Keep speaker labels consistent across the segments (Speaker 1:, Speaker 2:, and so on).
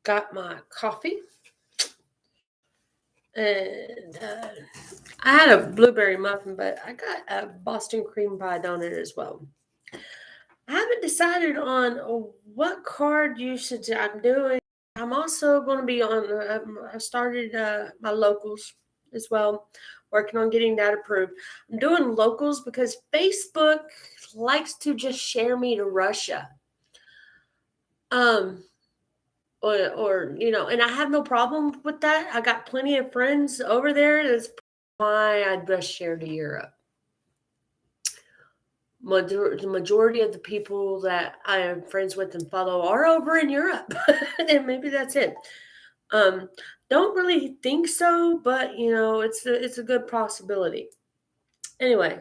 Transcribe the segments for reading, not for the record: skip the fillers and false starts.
Speaker 1: got my coffee. And I had a blueberry muffin, but I got a Boston cream pie donut as well. I haven't decided on what card usage I'm doing. I'm also going to be on. I started my locals as well, working on getting that approved. I'm doing locals because Facebook likes to just share me to Russia. Um, or and I have no problem with that. I got plenty of friends over there. That's why I just share to Europe. The majority of the people that I am friends with and follow are over in Europe, and maybe that's it. Um, don't really think so, but it's a good possibility. Anyway,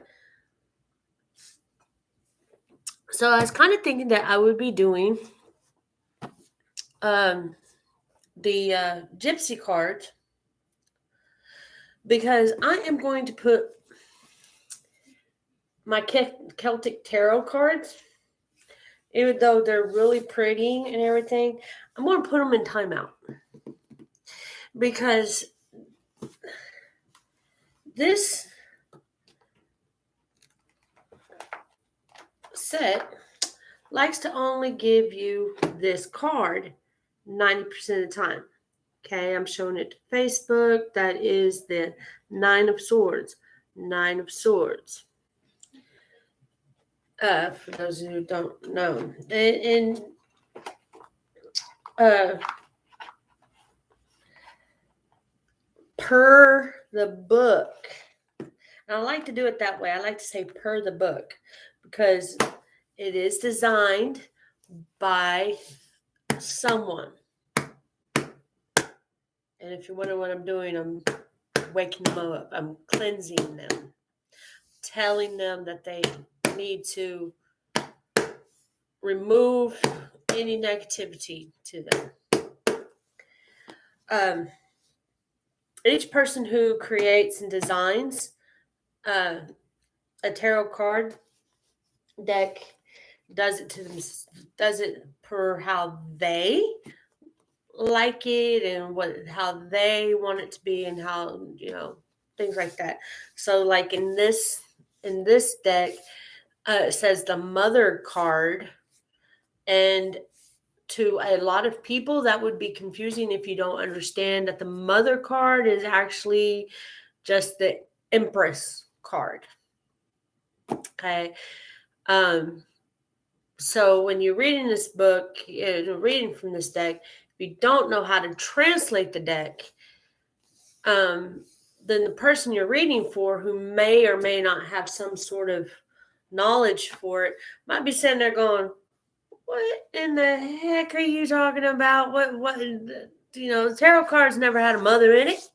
Speaker 1: so I was kind of thinking that I would be doing um, the Gypsy card because I am going to put my Celtic tarot cards, even though they're really pretty and everything. I'm going to put them in timeout because this set likes to only give you this card 90% of the time. Okay, I'm showing it to Facebook. That is the Nine of Swords. Nine of Swords. For those who don't know. And per the book. And I like to do it that way. I like to say per the book because it is designed by someone. And if you're wondering what I'm doing, I'm waking them up. I'm cleansing them, telling them that they need to remove any negativity to them. Each person who creates and designs a tarot card deck does it per how they like it and how they want it to be and how things like that. So like in this deck, it says the Mother card, and to a lot of people that would be confusing if you don't understand that the Mother card is actually just the Empress card. Okay. So when you're reading this book, reading from this deck, if you don't know how to translate the deck, then the person you're reading for, who may or may not have some sort of knowledge for it, might be sitting there going, "What in the heck are you talking about? What? Tarot cards never had a mother in it,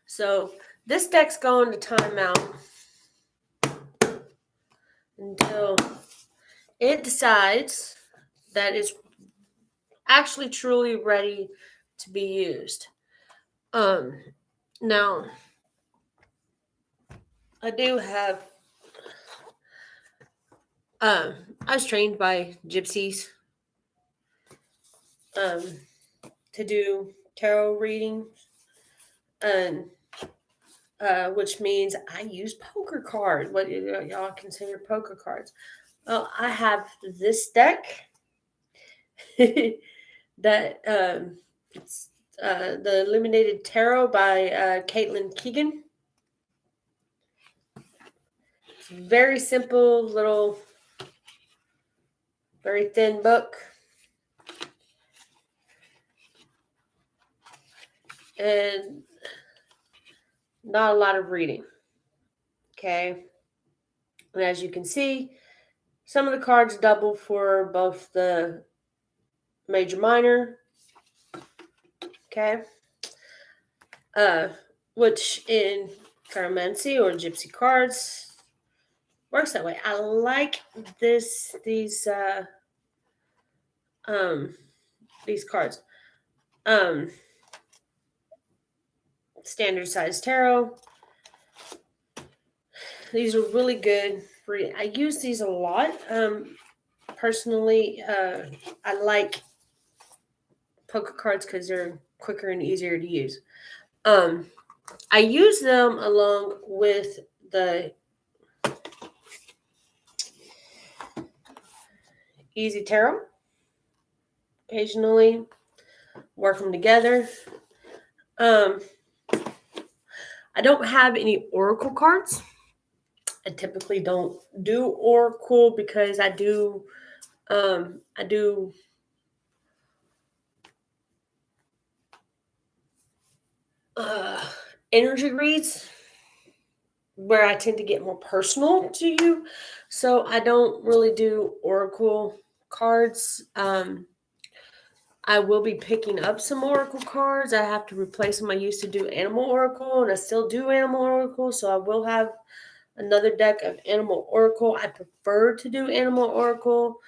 Speaker 1: So this deck's going to timeout until it decides that it's actually truly ready to be used. Now I do have I was trained by gypsies to do tarot readings, and which means I use poker cards. What y'all consider poker cards? Well, I have this deck that it's the Illuminated Tarot by Caitlin Keegan. It's a very simple little, very thin book. And not a lot of reading. Okay. And as you can see, some of the cards double for both the major minor. Okay. Which in Caramancy or Gypsy cards works that way. I like these cards. Standard size tarot. These are really good for. I use these a lot. Personally, I like poker cards because they're quicker and easier to use. I use them along with the Easy Tarot. Occasionally work them together. I don't have any oracle cards. I typically don't do oracle because I do energy reads where I tend to get more personal to you. So I don't really do oracle cards. I will be picking up some oracle cards. I have to replace them. I used to do animal oracle and I still do animal oracle. So I will have another deck of animal oracle. I prefer to do animal oracle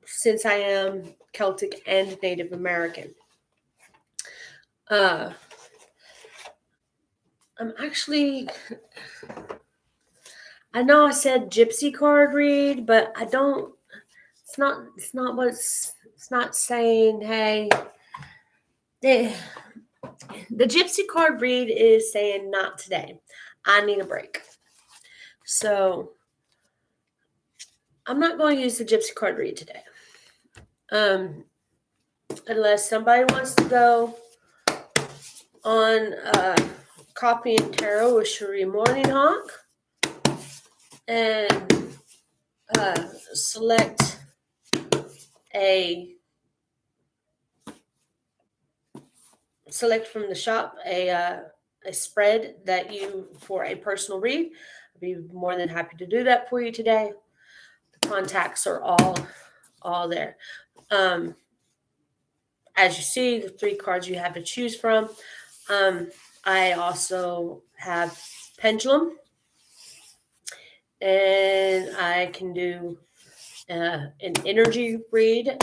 Speaker 1: since I am Celtic and Native American. I'm actually, I know I said Gypsy card read, but I don't, it's not saying, hey, the Gypsy card read is saying not today. I need a break. So I'm not going to use the Gypsy card read today. Unless somebody wants to go on Copy and Tarot with Chéri Morninghawk and select from the shop a spread that you for a personal read. I'd be more than happy to do that for you today. The contacts are all there. As you see, the 3 cards you have to choose from. I also have Pendulum, and I can do an energy read.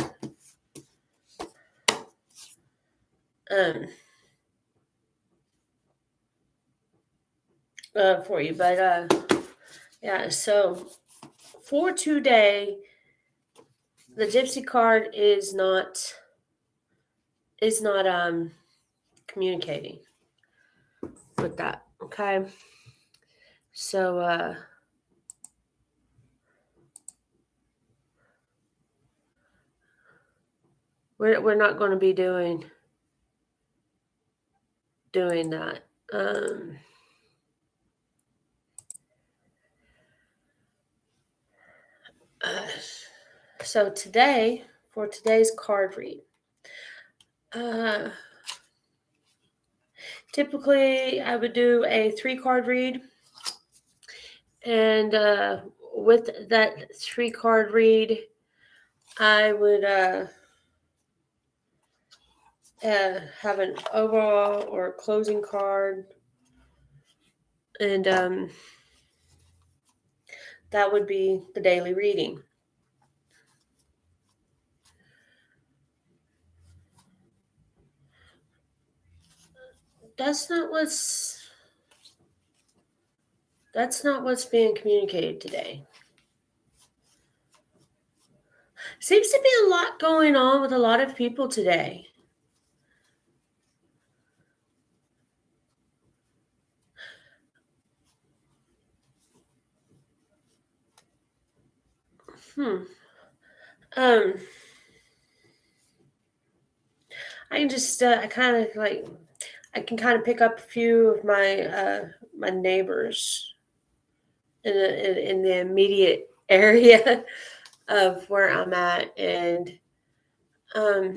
Speaker 1: For you, but yeah. So for today, the Gypsy card is not communicating with that. Okay, so we're not going to be doing that. So today, for today's card read, typically I would do a 3 card read, and with that 3 card read, I would have an overall or closing card, and that would be the daily reading. That's not what's being communicated today. Seems to be a lot going on with a lot of people today. I can just I can kind of pick up a few of my my neighbors in the immediate area of where I'm at, and a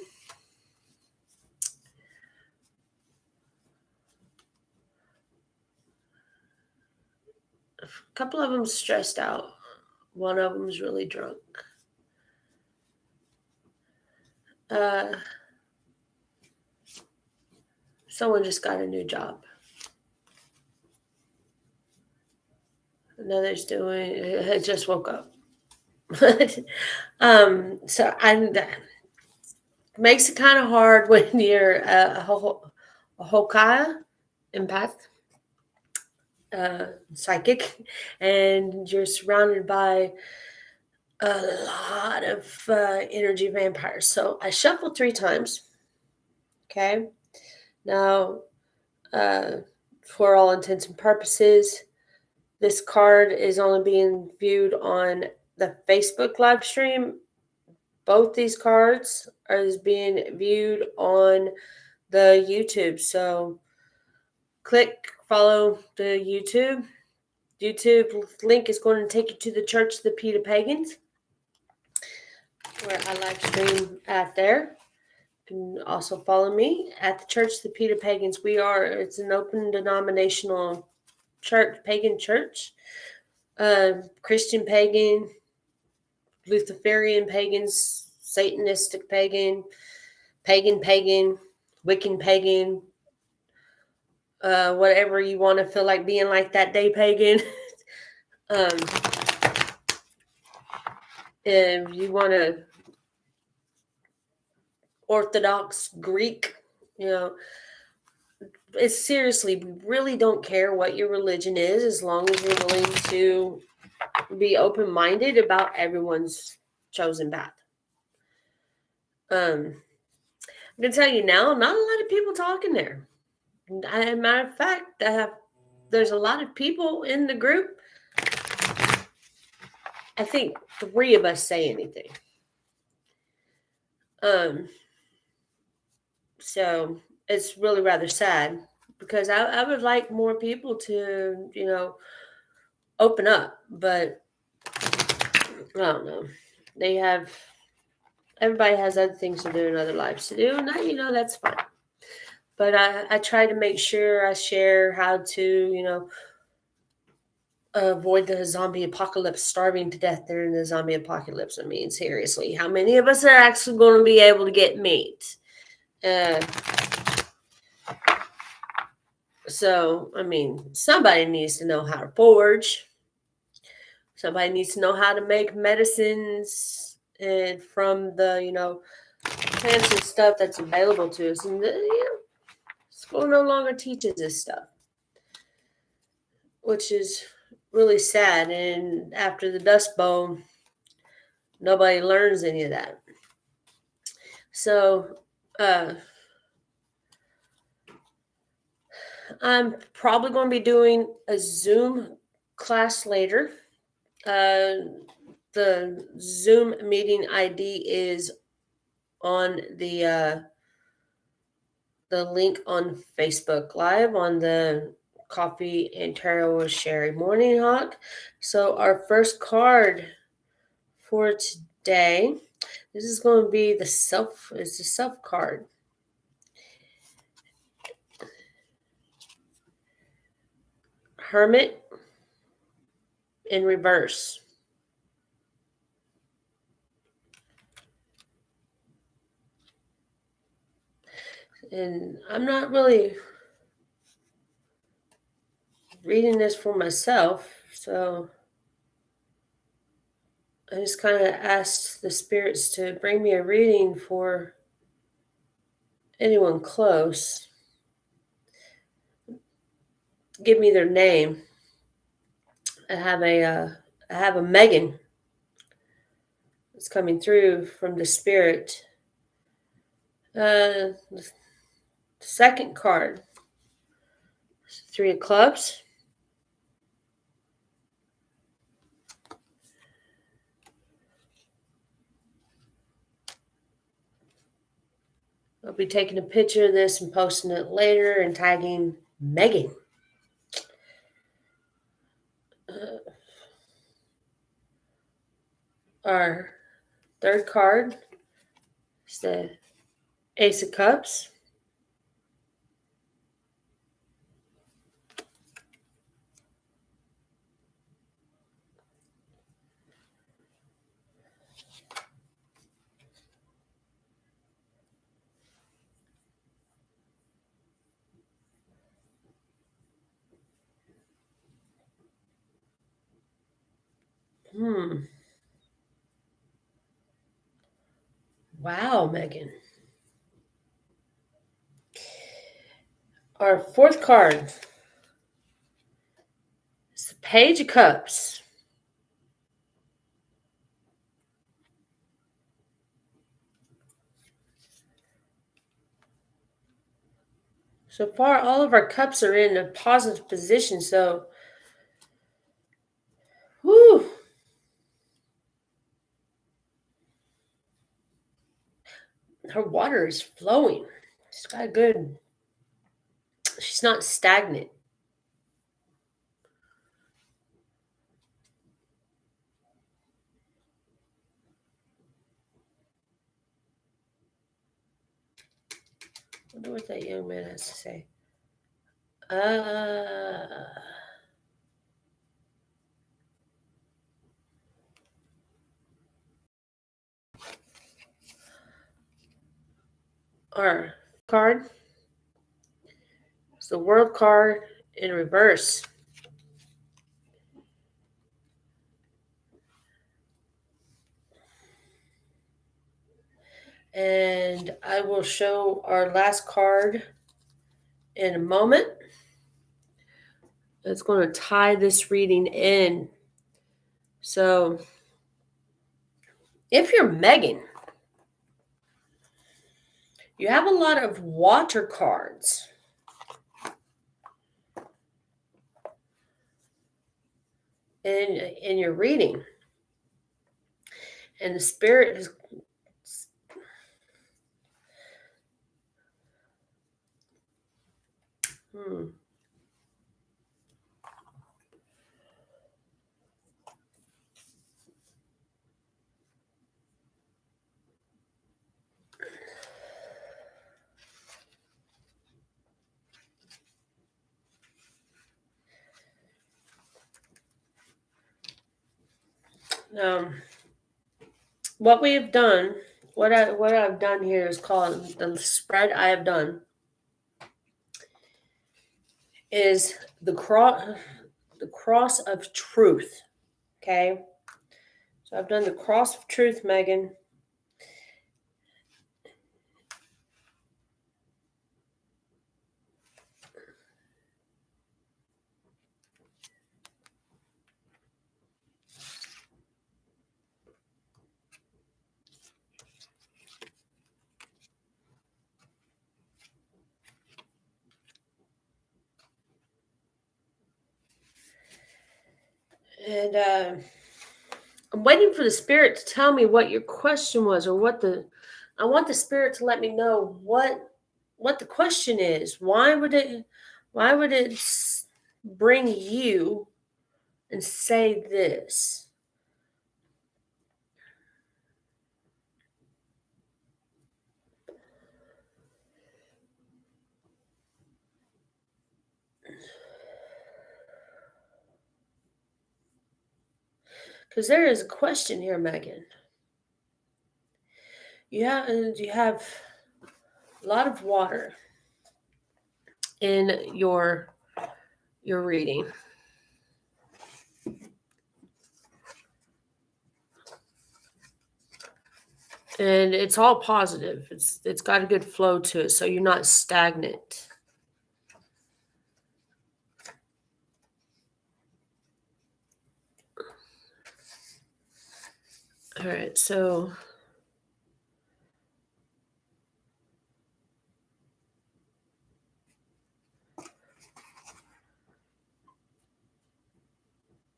Speaker 1: couple of them stressed out. One of them's really drunk. Someone just got a new job. Another's just woke up. So makes it kind of hard when you're a Hokaya empath, psychic, and you're surrounded by a lot of energy vampires. So I shuffled 3 times. Okay. Now, uh, for all intents and purposes, this card is only being viewed on the Facebook live stream. Both these cards are being viewed on the YouTube. So click follow the YouTube. YouTube link is going to take you to the Church of the Peter Pagans, where I live stream at there. You can also follow me at the Church of the Peter Pagans. It's an open denominational church, pagan church, Christian pagan, Luciferian pagans, Satanistic pagan, pagan, Wiccan pagan, whatever you want to feel like being like that day pagan. If you want to Orthodox Greek, it's seriously, we really don't care what your religion is as long as you're willing to be open-minded about everyone's chosen path. I'm going to tell you now, not a lot of people talking there. As a matter of fact, there's a lot of people in the group. I think 3 of us say anything. So it's really rather sad because I would like more people to, open up, but I don't know. Everybody has other things to do and other lives to do, and that's fine. But I try to make sure I share how to, avoid the zombie apocalypse, starving to death during the zombie apocalypse. I mean, seriously, how many of us are actually going to be able to get meat? So, I mean, somebody needs to know how to forge. Somebody needs to know how to make medicines and from the, plants and stuff that's available to us. And, school no longer teaches this stuff, which is really sad. And after the Dust Bowl, nobody learns any of that. So, I'm probably going to be doing a Zoom class later. The Zoom meeting ID is on the link on Facebook Live on the Coffee and Tarot with Chéri Morninghawk. So our first card for today, this is going to be the self card. Hermit in reverse. And I'm not really reading this for myself, so I just kind of asked the spirits to bring me a reading for anyone close. Give me their name. I have a Megan. It's coming through from the spirit. The second card, 3 of Clubs. I'll be taking a picture of this and posting it later and tagging Megan. Our third card is the Ace of Cups. Wow, Megan. Our fourth card is the Page of Cups. So far, all of our cups are in a positive position. So, whew, her water is flowing. She's got a good, she's not stagnant. I wonder what that young man has to say. Uh, our card. It's the world card in reverse. And I will show our last card in a moment. It's going to tie this reading in. So, if you're Megan, you have a lot of water cards. In your reading. And the spirit is what we have done, what I've done here is called the spread I have done is the cross of truth. Okay. So I've done the cross of truth, Megan. And I'm waiting for the spirit to tell me what your question was, or I want the spirit to let me know what the question is. Why would it bring you and say this? Because there is a question here, Megan. You have a lot of water in your reading. And it's all positive. It's got a good flow to it, so you're not stagnant. All right, so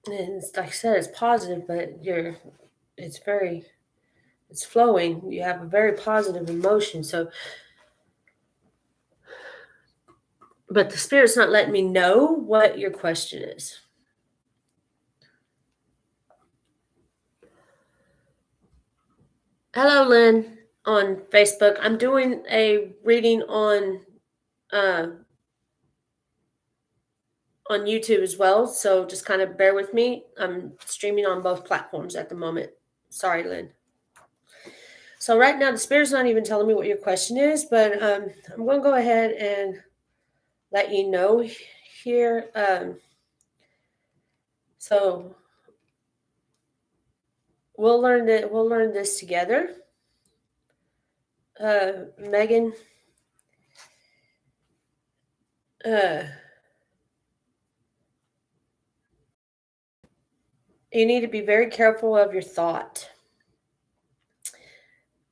Speaker 1: and it's, like I said, it's positive, but it's flowing. You have a very positive emotion. So, but the spirit's not letting me know what your question is. Hello, Lynn, on Facebook. I'm doing a reading on YouTube as well, so just kind of bear with me. I'm streaming on both platforms at the moment. Sorry, Lynn. So right now, the spirit's not even telling me what your question is, but I'm going to go ahead and let you know here. So we'll learn this together. Megan, you need to be very careful of your thought.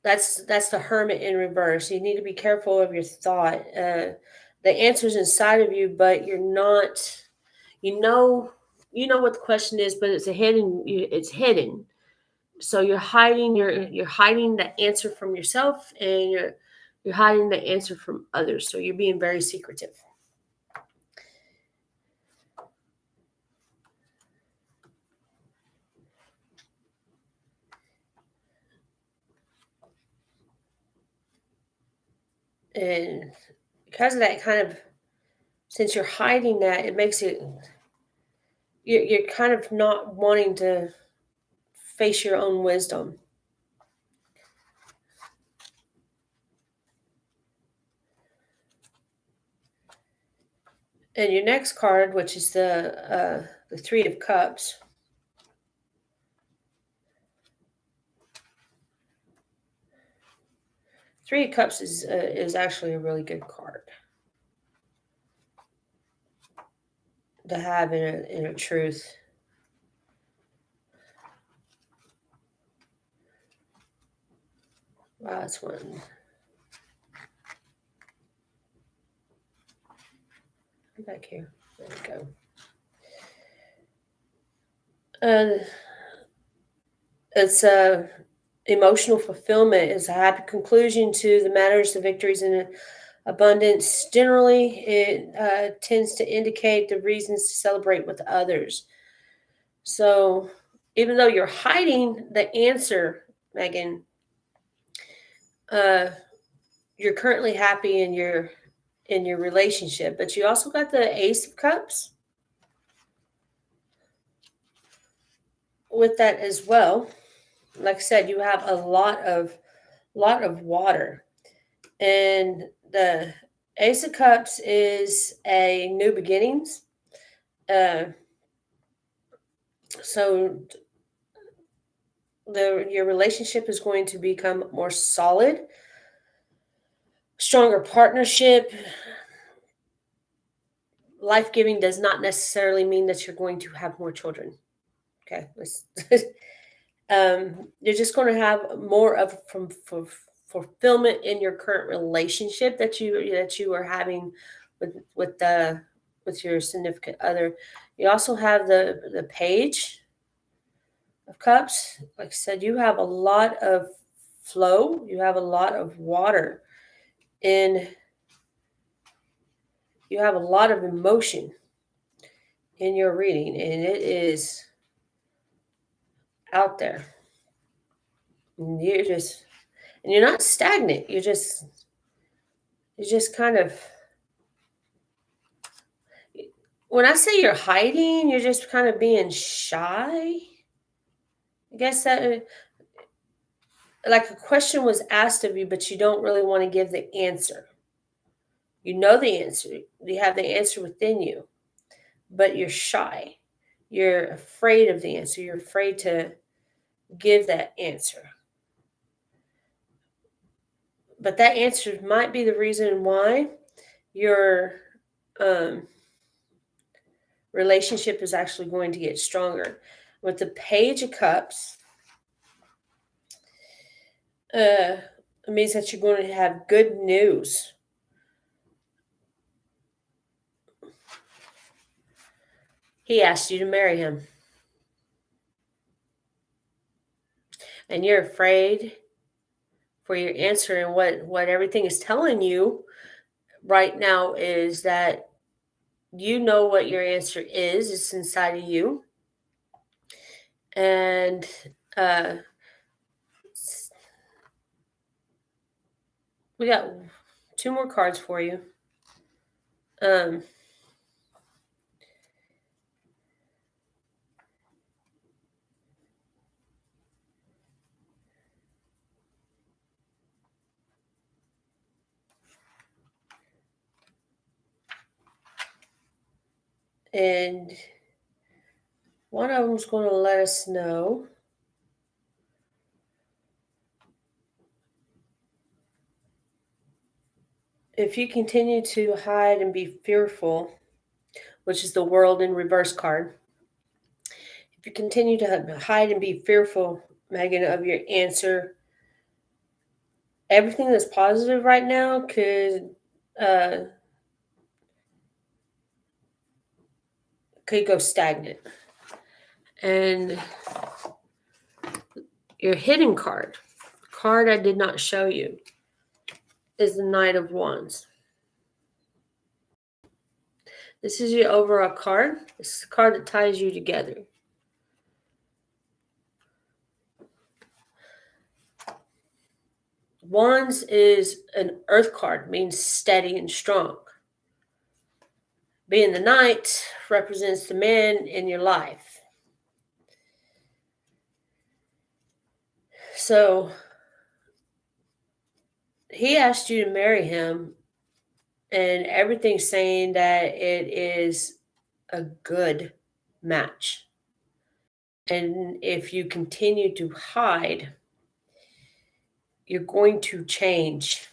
Speaker 1: That's the Hermit in reverse. You need to be careful of your thought. The answer's inside of you, but you're not. You know, you know what the question is, but it's a hidden. It's hidden. So you're hiding the answer from yourself, and you're hiding the answer from others. So you're being very secretive. And because of that kind of, since you're hiding that, it makes it, you're kind of not wanting to face your own wisdom. And your next card, which is the Three of Cups. Three of Cups is actually a really good card to have in a truth. Wow, that's one. Back here. There we go. It's emotional fulfillment is a happy conclusion to the matters, the victories, and abundance. Generally, it tends to indicate the reasons to celebrate with others. So, even though you're hiding the answer, Megan, uh, you're currently happy in your relationship, but you also got the Ace of Cups with that as well. Like I said, you have a lot of water, and the Ace of Cups is a new beginnings. Uh, so your relationship is going to become more solid, stronger partnership. Life giving does not necessarily mean that you're going to have more children. Okay, you're just going to have more of from fulfillment in your current relationship that you are having with your significant other. You also have the Page of Cups. Like I said, you have a lot of flow. You have a lot of water, and you have a lot of emotion in your reading, and it is out there. And you're not stagnant. You're just kind of, when I say you're hiding, you're just kind of being shy. I guess that, like, a question was asked of you, but you don't really want to give the answer. You know the answer. You have the answer within you, but you're shy. You're afraid of the answer. You're afraid to give that answer. But that answer might be the reason why your relationship is actually going to get stronger. With the Page of Cups, it means that you're going to have good news. He asked you to marry him. And you're afraid for your answer. And what everything is telling you right now is that you know what your answer is. It's inside of you. And we got two more cards for you. And one of them is going to let us know if you continue to hide and be fearful, which is the World in reverse card. If you continue to hide and be fearful, Megan, of your answer, everything that's positive right now could could go stagnant. And your hidden card I did not show you, is the Knight of Wands. This is your overall card. This is the card that ties you together. Wands is an earth card, means steady and strong. Being the Knight represents the man in your life. So he asked you to marry him, and everything's saying that it is a good match. And if you continue to hide, you're going to change.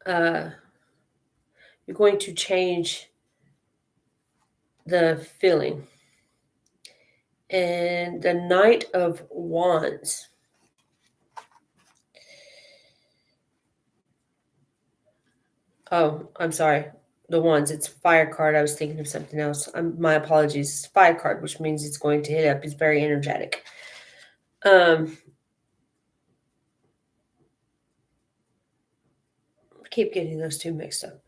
Speaker 1: You're going to change the feeling. And the Knight of Wands. Oh, I'm sorry. The Wands. It's fire card. I was thinking of something else. My apologies. It's fire card, which means it's going to hit up. It's very energetic. I keep getting those two mixed up.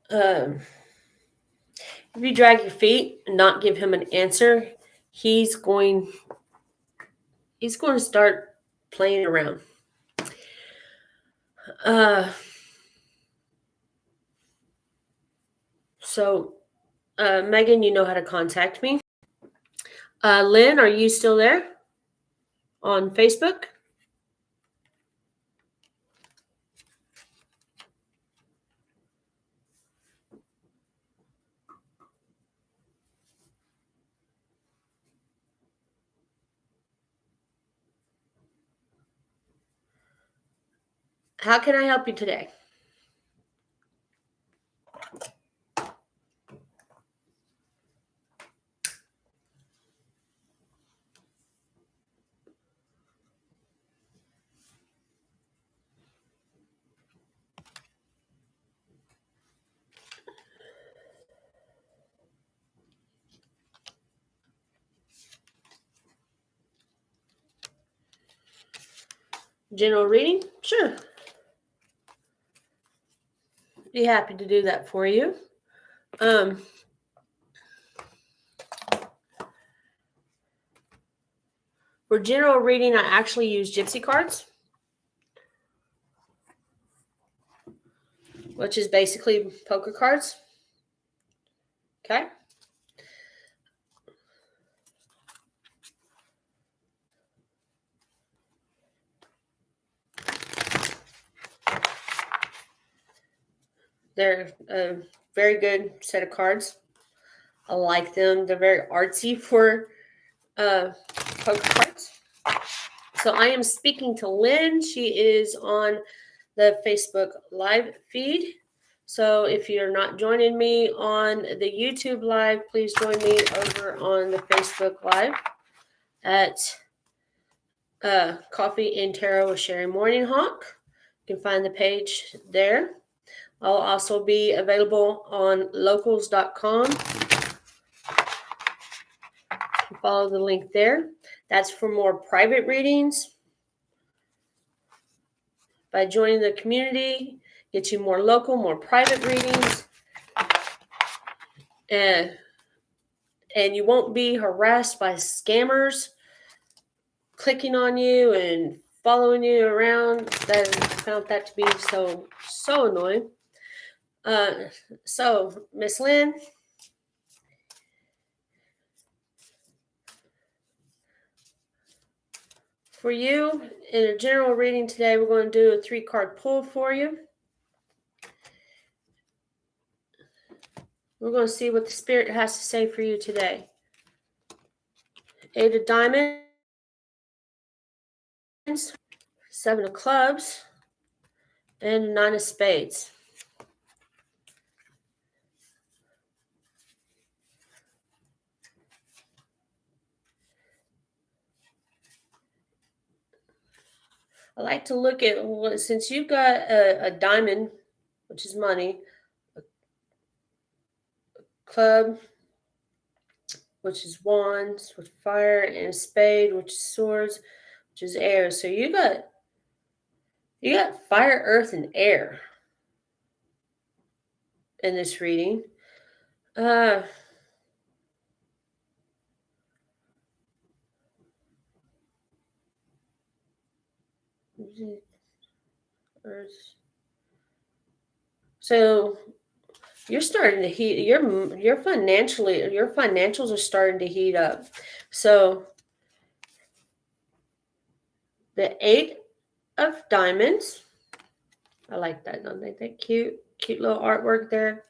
Speaker 1: If you drag your feet and not give him an answer, he's going to start playing around. So, Megan, you know how to contact me. Lynn, are you still there on Facebook? How can I help you today? General reading? Sure. Be happy to do that for you. For general reading, I actually use Gypsy cards, which is basically poker cards. Okay. They're a very good set of cards. I like them. They're very artsy for poker cards. So I am speaking to Lynn. She is on the Facebook live feed. So if you're not joining me on the YouTube live, please join me over on the Facebook live at Coffee and Tarot with Chéri Morninghawk. You can find the page there. I'll also be available on locals.com. Follow the link there. That's for more private readings. By joining the community, get you more local, more private readings. And you won't be harassed by scammers clicking on you and following you around. I found that to be so annoying. So, Miss Lynn, for you, in a general reading today, we're going to do a 3-card pull for you. We're going to see what the Spirit has to say for you today. 8 of Diamonds, 7 of Clubs, and 9 of Spades. I like to look at, since you've got a diamond, which is money, a club, which is wands with fire, and a spade, which is swords, which is air. So you got fire, earth, and air in this reading. Earth. So you're starting to heat. Your financials are starting to heat up. So the 8 of diamonds. I like that. Don't they think cute? Cute little artwork there.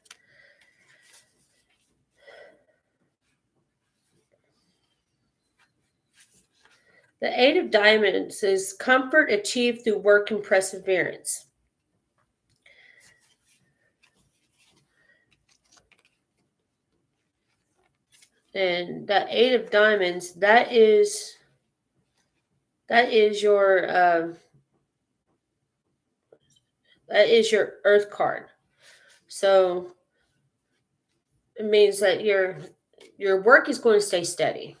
Speaker 1: The 8 of diamonds is comfort achieved through work and perseverance. And that 8 of diamonds, that is your earth card. So it means that your work is going to stay steady.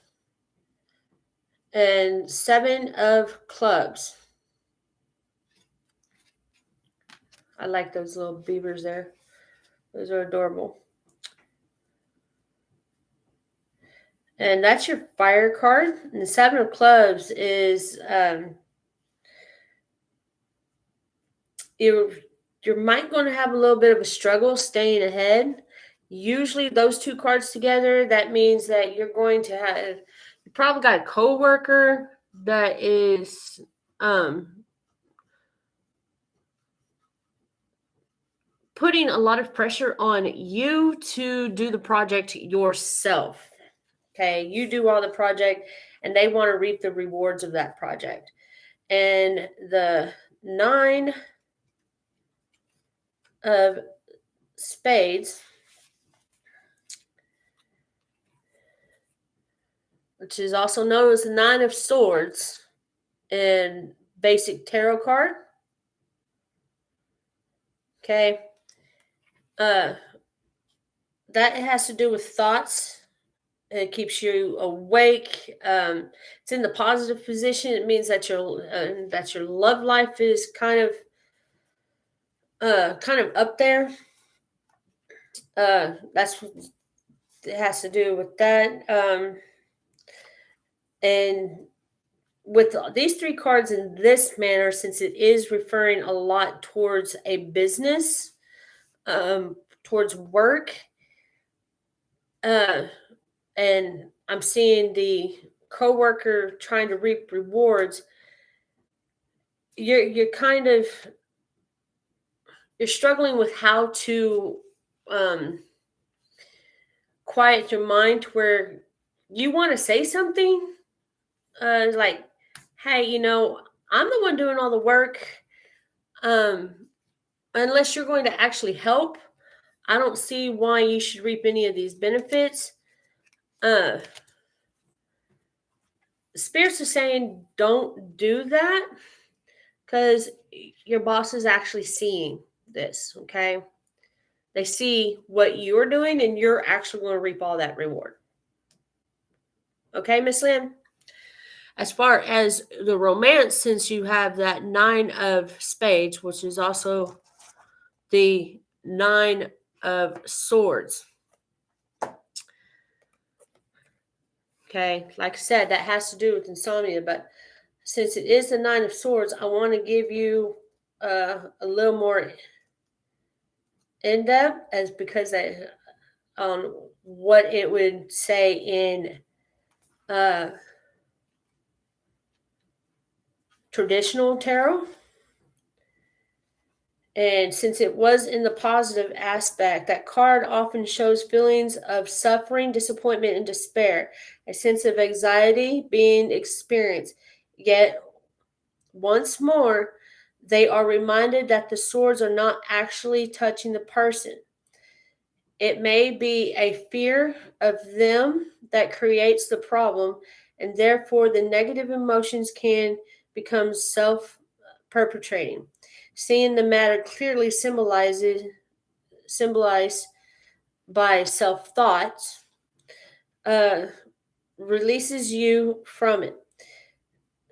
Speaker 1: And 7 of clubs. I like those little beavers there. Those are adorable. And that's your fire card. And the 7 of clubs is you're might going to have a little bit of a struggle staying ahead. Usually those two cards together, that means that you're going to have, you probably got a coworker that is putting a lot of pressure on you to do the project yourself. Okay, you do all the project and they want to reap the rewards of that project. And the 9 of spades, which is also known as the 9 of swords in basic tarot card. Okay. That has to do with thoughts. It keeps you awake. It's in the positive position. It means that your love life is kind of up there. That's what it has to do with that. And with these 3 cards in this manner, since it is referring a lot towards a business, towards work, and I'm seeing the coworker trying to reap rewards, you're struggling with how to quiet your mind to where you want to say something, like, hey, I'm the one doing all the work. Unless you're going to actually help, I don't see why you should reap any of these benefits. Spirits are saying don't do that because your boss is actually seeing this, okay? They see what you're doing and you're actually going to reap all that reward. Okay, Miss Lynn? As far as the romance, since you have that 9 of spades, which is also the 9 of swords. Okay, like I said, that has to do with insomnia, but since it is the 9 of swords, I want to give you a little more in depth as because on what it would say in traditional tarot. And since it was in the positive aspect, that card often shows feelings of suffering, disappointment, and despair, a sense of anxiety being experienced. Yet, once more, they are reminded that the swords are not actually touching the person. It may be a fear of them that creates the problem, and therefore the negative emotions can become self-perpetrating. Seeing the matter clearly symbolize by self-thoughts releases you from it.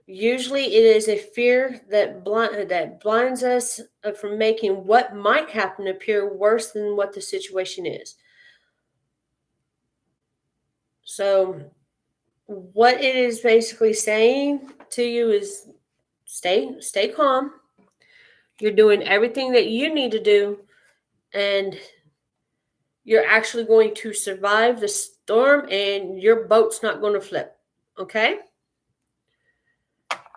Speaker 1: Usually it is a fear that blinds us from making what might happen appear worse than what the situation is. So what it is basically saying to you is stay calm. You're doing everything that you need to do, and you're actually going to survive the storm, and your boat's not going to flip. Okay?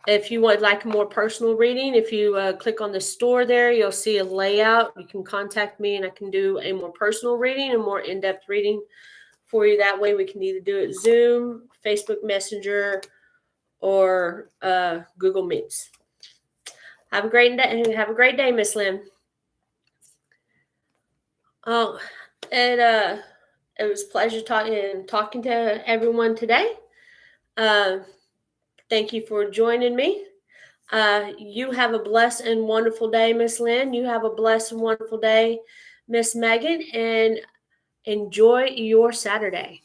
Speaker 1: If you would like a more personal reading, if you click on the store there, you'll see a layout. You can contact me and I can do a more personal reading, a more in-depth reading for you. That way we can either do it Zoom, Facebook Messenger, or Google Meets. Have a great day. Have a great day, Miss Lynn. Oh, and it was a pleasure talking to everyone today. Thank you for joining me. You have a blessed and wonderful day, Miss Lynn. You have a blessed and wonderful day, Miss Megan, and enjoy your Saturday.